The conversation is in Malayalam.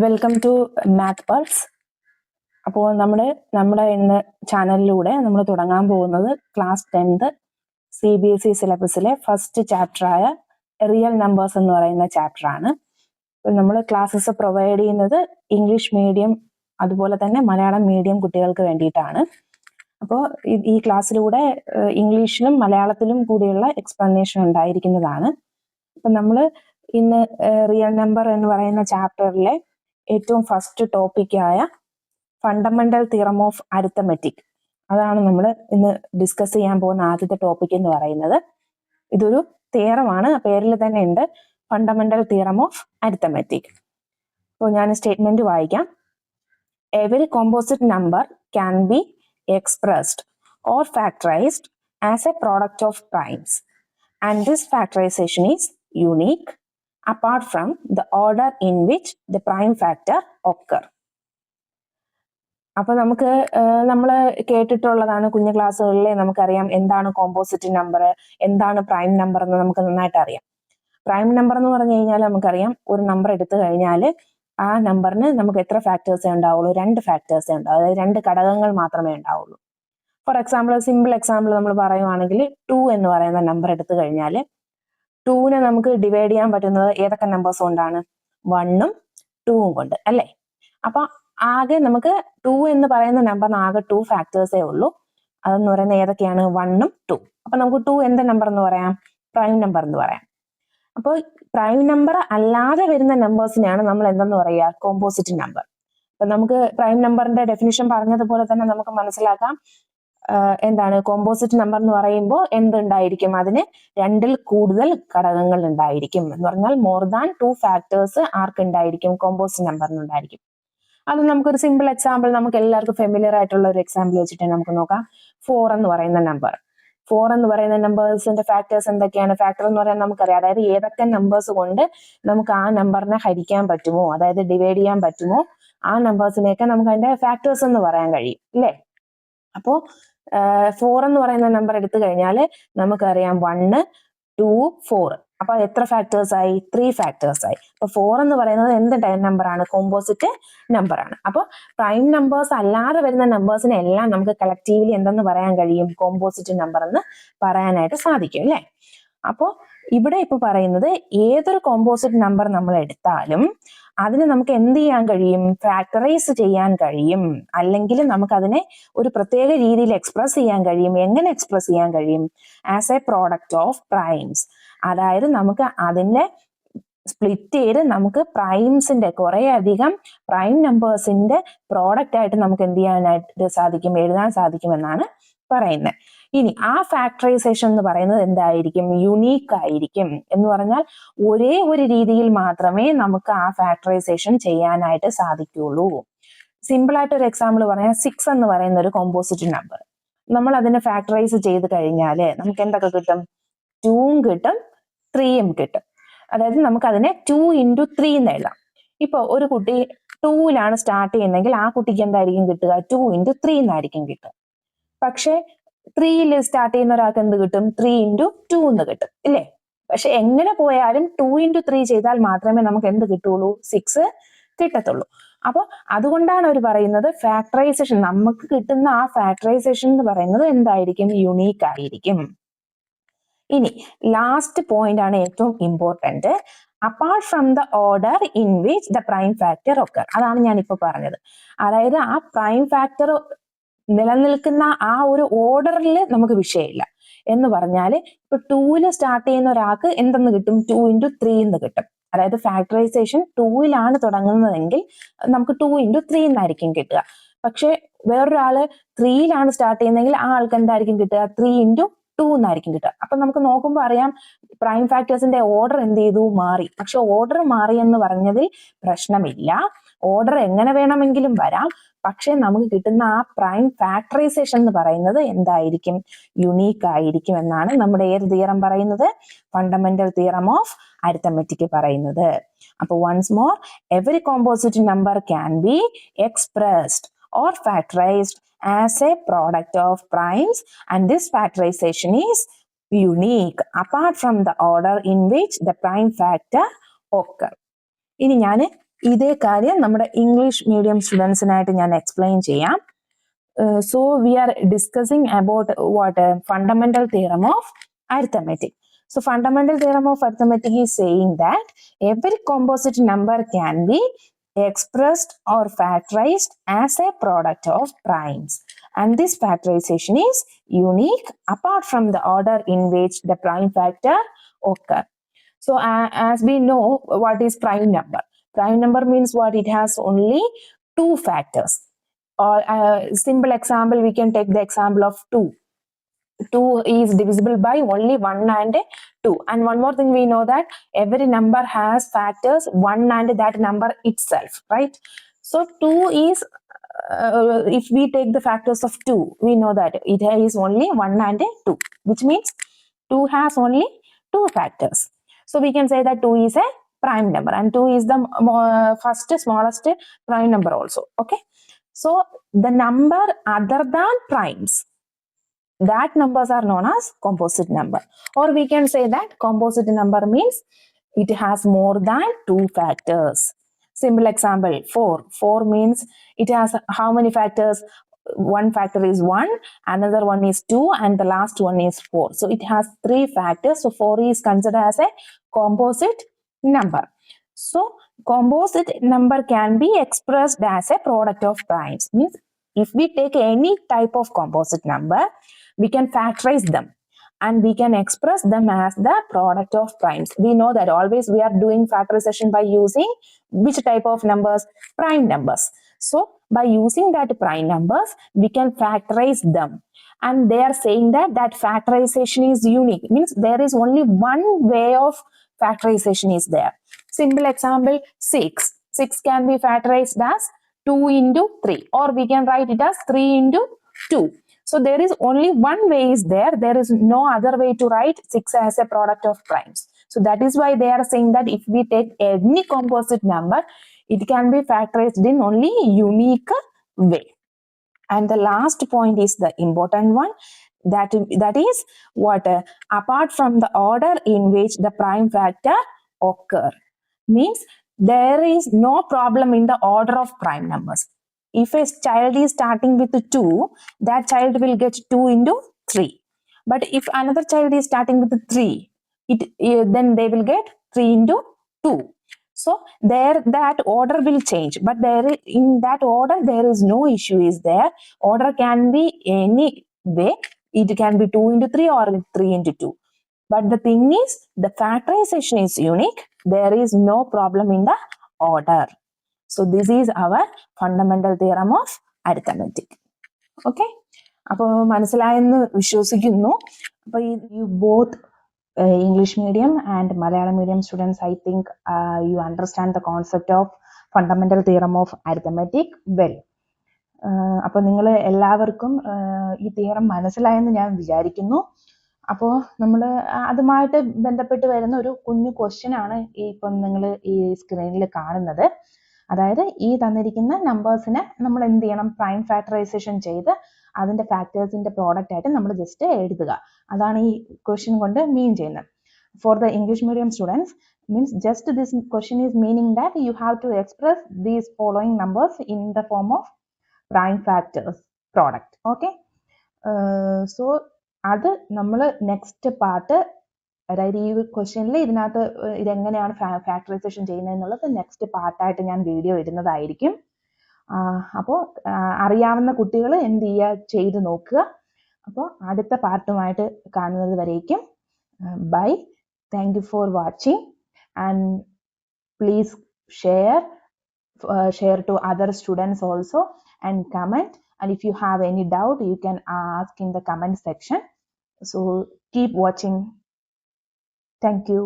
Welcome to math pulse. അപ്പോൾ നമ്മുടെ ഇന്ന് ചാനലിലൂടെ നമ്മൾ തുടങ്ങാൻ പോകുന്നത് ക്ലാസ് 10th CBSE സിലബസിലെ ഫസ്റ്റ് ചാപ്റ്ററായ റിയൽ നമ്പേഴ്സ് എന്ന് പറയുന്ന ചാപ്റ്ററാണ്. നമ്മൾ ക്ലാസ്സസ് പ്രൊവൈഡ് ചെയ്യുന്നത് ഇംഗ്ലീഷ് മീഡിയം അതുപോലെ തന്നെ മലയാളം മീഡിയം കുട്ടികൾക്ക് വേണ്ടിയിട്ടാണ്. അപ്പോൾ ഈ ക്ലാസ്സിലൂടെ ഇംഗ്ലീഷിലും മലയാളത്തിലും കൂടിയുള്ള എക്സ്പ്ലനേഷൻ ഉണ്ടായിരിക്കുന്നതാണ്. അപ്പം നമ്മൾ ഇന്ന് റിയൽ നമ്പർ എന്ന് പറയുന്ന ചാപ്റ്ററിലെ ഏറ്റവും ഫസ്റ്റ് ടോപ്പിക്കായ ഫണ്ടമെന്റൽ തിയറം ഓഫ് അരിത്തമെറ്റിക്, അതാണ് നമ്മൾ ഇന്ന് ഡിസ്കസ് ചെയ്യാൻ പോകുന്ന ആദ്യത്തെ ടോപ്പിക് എന്ന് പറയുന്നത്. ഇതൊരു തിയറമാണ്, പേരിൽ തന്നെ ഉണ്ട്, ഫണ്ടമെന്റൽ തിയറം ഓഫ് അരിത്തമെറ്റിക്. അപ്പോൾ ഞാൻ സ്റ്റേറ്റ്മെന്റ് വായിക്കാം. Every composite number can be expressed or factorised as A product of primes and this factorisation is unique apart from the order in which the prime factor occur. അപ്പൊ നമ്മൾ കേട്ടിട്ടുള്ളതാണ് കുഞ്ഞു ക്ലാസ്സുകളിലെ, നമുക്കറിയാം എന്താണ് കോമ്പോസിറ്റ് നമ്പർ, എന്താണ് പ്രൈം നമ്പർ എന്ന് നമുക്ക് നന്നായിട്ട് അറിയാം. പ്രൈം നമ്പർ എന്ന് പറഞ്ഞു കഴിഞ്ഞാൽ നമുക്കറിയാം, ഒരു നമ്പർ എടുത്തു കഴിഞ്ഞാൽ ആ നമ്പറിന് നമുക്ക് എത്ര ഫാക്ടേഴ്സേ ഉണ്ടാവുള്ളൂ? 2 ഫാക്ടേഴ്സേ ഉണ്ടാവും, അതായത് 2 ഘടകങ്ങൾ മാത്രമേ ഉണ്ടാവുള്ളൂ. ഫോർ എക്സാമ്പിൾ, സിമ്പിൾ എക്സാമ്പിൾ നമ്മൾ പറയുവാണെങ്കിൽ 2 എന്ന് പറയുന്ന നമ്പർ എടുത്തു കഴിഞ്ഞാൽ 2നെ നമുക്ക് ഡിവൈഡ് ചെയ്യാൻ പറ്റുന്നത് ഏതൊക്കെ നമ്പേഴ്സ് കൊണ്ടാണ്? 1ഉം 2ഉം കൊണ്ട്, അല്ലേ? അപ്പൊ ആകെ നമുക്ക് 2 എന്ന് പറയുന്ന നമ്പറിന് ആകെ 2 ഫാക്ടേഴ്സേ ഉള്ളൂ. അതെന്ന് പറയുന്നത് ഏതൊക്കെയാണ്? 1ഉം 2. അപ്പൊ നമുക്ക് 2 എന്ത് നമ്പർ എന്ന് പറയാം? പ്രൈം നമ്പർ എന്ന് പറയാം. അപ്പോൾ പ്രൈം നമ്പർ അല്ലാതെ വരുന്ന നമ്പേഴ്സിനെയാണ് നമ്മൾ എന്തെന്ന് പറയുക? Composite number. അപ്പൊ നമുക്ക് പ്രൈം നമ്പറിന്റെ ഡെഫിനിഷൻ പറഞ്ഞതുപോലെ തന്നെ നമുക്ക് മനസ്സിലാക്കാം, എന്താണ് കോമ്പോസിറ്റ് നമ്പർ എന്ന് പറയുമ്പോൾ എന്തുണ്ടായിരിക്കും? അതിന് 2ൽ കൂടുതൽ ഘടകങ്ങൾ ഉണ്ടായിരിക്കും. എന്ന് പറഞ്ഞാൽ മോർ ദാൻ 2 ഫാക്ടേഴ്സ് ആർക്കുണ്ടായിരിക്കും? കോമ്പോസിറ്റ് നമ്പറിനുണ്ടായിരിക്കും. അത് നമുക്കൊരു സിമ്പിൾ എക്സാമ്പിൾ, നമുക്ക് എല്ലാവർക്കും ഫെമിലിയർ ആയിട്ടുള്ള ഒരു എക്സാമ്പിൾ വെച്ചിട്ട് നമുക്ക് നോക്കാം. 4 എന്ന് പറയുന്ന നമ്പർ. 4 എന്ന് പറയുന്ന നമ്പേഴ്സിന്റെ ഫാക്ടേഴ്സ് എന്തൊക്കെയാണ്? ഫാക്ടർ എന്ന് പറയാൻ നമുക്കറിയാം, അതായത് ഏതൊക്കെ നമ്പേഴ്സ് കൊണ്ട് നമുക്ക് ആ നമ്പറിനെ ഹരിക്കാൻ പറ്റുമോ, അതായത് ഡിവൈഡ് ചെയ്യാൻ പറ്റുമോ, ആ നമ്പേഴ്സിനെയൊക്കെ നമുക്ക് അതിന്റെ ഫാക്ടേഴ്സ് എന്ന് പറയാൻ കഴിയും, അല്ലേ? അപ്പോ 4 എന്ന് പറയുന്ന നമ്പർ എടുത്തു കഴിഞ്ഞാൽ നമുക്കറിയാം 1, 2, 4. അപ്പൊ എത്ര ഫാക്ടേഴ്സ് ആയി? 3 ഫാക്ടേഴ്സ് ആയി. അപ്പൊ 4 എന്ന് പറയുന്നത് എന്ത് നമ്പർ ആണ്? കോമ്പോസിറ്റ് നമ്പർ ആണ്. അപ്പൊ പ്രൈം നമ്പേഴ്സ് അല്ലാതെ വരുന്ന നമ്പേഴ്സിനെ എല്ലാം നമുക്ക് കളക്റ്റീവ്ലി എന്തെന്ന് പറയാൻ കഴിയും? കോമ്പോസിറ്റ് നമ്പർ എന്ന് പറയാനായിട്ട് സാധിക്കും, അല്ലേ? അപ്പോ ഇവിടെ ഇപ്പൊ പറയുന്നത്, ഏതൊരു കോമ്പോസിറ്റ് നമ്പർ നമ്മൾ എടുത്താലും അതിന് നമുക്ക് എന്ത് ചെയ്യാൻ കഴിയും? ഫാക്ടറൈസ് ചെയ്യാൻ കഴിയും, അല്ലെങ്കിൽ നമുക്ക് അതിനെ ഒരു പ്രത്യേക രീതിയിൽ എക്സ്പ്രസ് ചെയ്യാൻ കഴിയും. എങ്ങനെ എക്സ്പ്രസ് ചെയ്യാൻ കഴിയും? As A product of primes. അതായത് നമുക്ക് അതിനെ സ്പ്ലിറ്റ് ചെയ്ത് നമുക്ക് പ്രൈംസിന്റെ, കുറെ അധികം പ്രൈം നമ്പേഴ്സിന്റെ പ്രോഡക്റ്റ് ആയിട്ട് നമുക്ക് എന്ത് ചെയ്യാനായിട്ട് സാധിക്കും? എഴുതാൻ സാധിക്കും എന്നാണ് പറയുന്നത്. ഇനി ആ ഫാക്ടറൈസേഷൻ എന്ന് പറയുന്നത് എന്തായിരിക്കും? യുണീക്ക് ആയിരിക്കും. എന്ന് പറഞ്ഞാൽ ഒരേ ഒരു രീതിയിൽ മാത്രമേ നമുക്ക് ആ ഫാക്ടറൈസേഷൻ ചെയ്യാനായിട്ട് സാധിക്കുള്ളൂ. സിമ്പിൾ ആയിട്ട് ഒരു എക്സാമ്പിൾ പറയാം. 6 എന്ന് പറയുന്ന ഒരു കോമ്പോസിറ്റ് നമ്പർ നമ്മൾ അതിനെ ഫാക്ടറൈസ് ചെയ്ത് കഴിഞ്ഞാൽ നമുക്ക് എന്തൊക്കെ കിട്ടും? 2ഉം കിട്ടും, 3ഉം കിട്ടും. അതായത് നമുക്ക് അതിനെ 2 into 3 എന്ന് എഴുതാം. ഇപ്പൊ ഒരു കുട്ടി 2ലാണ് സ്റ്റാർട്ട് ചെയ്യുന്നെങ്കിൽ ആ കുട്ടിക്ക് എന്തായിരിക്കും കിട്ടുക? 2 into 3 എന്നായിരിക്കും കിട്ടുക. പക്ഷെ 3ൽ സ്റ്റാർട്ട് ചെയ്യുന്ന ഒരാൾക്ക് എന്ത് കിട്ടും? 3 into 2 എന്ന് കിട്ടും, ഇല്ലേ? പക്ഷെ എങ്ങനെ പോയാലും 2 into 3 ചെയ്താൽ മാത്രമേ നമുക്ക് എന്ത് കിട്ടുള്ളൂ? 6 കിട്ടത്തുള്ളൂ. അപ്പൊ അതുകൊണ്ടാണ് അവർ പറയുന്നത് ഫാക്ടറൈസേഷൻ, നമുക്ക് കിട്ടുന്ന ആ ഫാക്ടറൈസേഷൻ എന്ന് പറയുന്നത് എന്തായിരിക്കും? യുണീക്ക് ആയിരിക്കും. ഇനി ലാസ്റ്റ് പോയിന്റ് ആണ് ഏറ്റവും important. Apart from the order in which the prime factor occur. അതാണ് ഞാൻ ഇപ്പൊ പറഞ്ഞത്. അതായത് ആ പ്രൈം ഫാക്ടർ നിലനിൽക്കുന്ന ആ ഒരു ഓർഡറിൽ നമുക്ക് വിഷയമില്ല. എന്ന് പറഞ്ഞാൽ ഇപ്പൊ 2ൽ സ്റ്റാർട്ട് ചെയ്യുന്ന ഒരാൾക്ക് എന്തെന്ന് കിട്ടും? 2 into 3 എന്ന് കിട്ടും. അതായത് ഫാക്ടറൈസേഷൻ 2ലാണ് തുടങ്ങുന്നതെങ്കിൽ നമുക്ക് 2 into 3 എന്നായിരിക്കും കിട്ടുക. പക്ഷെ വേറൊരാള് 3ലാണ് സ്റ്റാർട്ട് ചെയ്യുന്നതെങ്കിൽ ആ ആൾക്ക് എന്തായിരിക്കും കിട്ടുക? 3 into 2 എന്നായിരിക്കും കിട്ടുക. അപ്പൊ നമുക്ക് നോക്കുമ്പോൾ അറിയാം, പ്രൈം ഫാക്ടേഴ്സിന്റെ ഓർഡർ എന്ത് ചെയ്തു? മാറി. പക്ഷെ ഓർഡർ മാറി എന്ന് പറഞ്ഞതിൽ പ്രശ്നമില്ല. ഓർഡർ എങ്ങനെ വേണമെങ്കിലും വരാം. പക്ഷെ നമുക്ക് കിട്ടുന്ന ആ പ്രൈം ഫാക്ടറൈസേഷൻ എന്ന് പറയുന്നത് എന്തായിരിക്കും? യുണീക്ക് ആയിരിക്കും എന്നാണ് നമ്മുടെ ഏത് തിയറം പറയുന്നത്? ഫണ്ടമെന്റൽ തിയറം ഓഫ് അരിത്തമെറ്റിക് പറയുന്നത്. അപ്പൊ once more, every composite number can be expressed or factorized as a product of primes and this factorization is unique apart from the order in which the prime factor occur. ഇനി ഞാൻ ഇതേ കാര്യം നമ്മുടെ ഇംഗ്ലീഷ് മീഡിയം സ്റ്റുഡൻസിനായിട്ട് ഞാൻ എക്സ്പ്ലെയിൻ ചെയ്യാം. So we are discussing about what fundamental theorem of arithmetic. So fundamental theorem of arithmetic is saying that every composite number can be expressed or factorized as a product of primes, and this factorization is unique apart from the order in which the prime factor occur. So as we know, what is prime number? Prime number means what? It has only two factors. Or simple example, we can take the example of 2. 2 is divisible by only 1 and 2. And one more thing, we know that every number has factors 1 and that number itself, right? So 2 is, if we take the factors of 2, we know that it is only 1 and 2, which means 2 has only 2 factors. So we can say that 2 is a prime number, and 2 is the first smallest prime number also, okay? So the number other than primes, that numbers are known as composite number. Or we can say that composite number means it has more than 2 factors. Simple example, 4. 4 means it has how many factors? One factor is 1, another one is 2, and the last one is 4. So it has 3 factors. So 4 is considered as a composite number. So composite number can be expressed as a product of primes. Means if we take any type of composite number, we can factorize them and we can express them as the product of primes. We know that always we are doing factorization by using which type of numbers? Prime numbers. So by using that prime numbers, we can factorize them. And they are saying that that factorization is unique. Means there is only one way of factorization is there. Simple example, 6. 6 can be factorized as 2 into 3, or we can write it as 3 into 2. So there is only one way is there. There is no other way to write 6 as a product of primes. So that is why they are saying that if we take any composite number, it can be factorized in only unique way. And the last point is the important one. That is what? Apart from the order in which the prime factor occur. Means there is no problem in the order of prime numbers. If a child is starting with 2, that child will get 2 into 3. But if another child is starting with 3, then they will get 3 into 2. So there that order will change, but in that order there is no issue is there. Order can be any way. It can be 2 into 3 or 3 into 2. But the thing is, the factorization is unique. There is no problem in the order. So this is our fundamental theorem of arithmetic. Okay? അപ്പോൾ മനസ്സിലായെന്ന് വിശ്വസിക്കുന്നു. അപ്പോൾ you both English medium and Malayalam medium students, I think you understand the concept of fundamental theorem of arithmetic well. അപ്പോൾ നിങ്ങൾ എല്ലാവർക്കും ഈ തിയറം മനസ്സിലായെന്ന് ഞാൻ വിചാരിക്കുന്നു. അപ്പോൾ നമ്മൾ അതുമായിട്ട് ബന്ധപ്പെട്ട് വരുന്ന ഒരു കുഞ്ഞു ക്വസ്റ്റ്യൻ ആണ് ഇപ്പം നിങ്ങൾ ഈ സ്ക്രീനിൽ കാണുന്നത്. അതായത് ഈ തന്നിരിക്കുന്ന നമ്പേഴ്സിനെ നമ്മൾ എന്ത് ചെയ്യണം? പ്രൈം ഫാക്ടറൈസേഷൻ ചെയ്ത് അതിന്റെ ഫാക്ടേഴ്സിന്റെ പ്രോഡക്റ്റ് ആയിട്ട് നമ്മൾ ജസ്റ്റ് എഴുതുക. അതാണ് ഈ ക്വസ്റ്റ്യൻ കൊണ്ട് മീൻ ചെയ്യുന്നത്. For the English medium students, means just this question is meaning that you have to express these following numbers in the form of prime factors product. Okay, so അത് നമ്മൾ നെക്സ്റ്റ് പാർട്ട്, അതായത് ഈ ക്വസ്റ്റ്യനിൽ ഇതിനകത്ത് ഇതെങ്ങനെയാണ് ഫാക്ടറൈസേഷൻ ചെയ്യുന്നത് എന്നുള്ളത് നെക്സ്റ്റ് പാർട്ടായിട്ട് ഞാൻ വീഡിയോ ഇടുന്നതായിരിക്കും. അപ്പോൾ അറിയാവുന്ന കുട്ടികൾ എന്ത് ചെയ്യുക, ചെയ്ത് നോക്കുക. അപ്പോൾ അടുത്ത പാർട്ടുമായിട്ട് കാണുന്നത് വരേക്കും bye. Thank you for watching and please share to other students also and comment. And if you have any doubt, you can ask in the comment section. So keep watching. Thank you.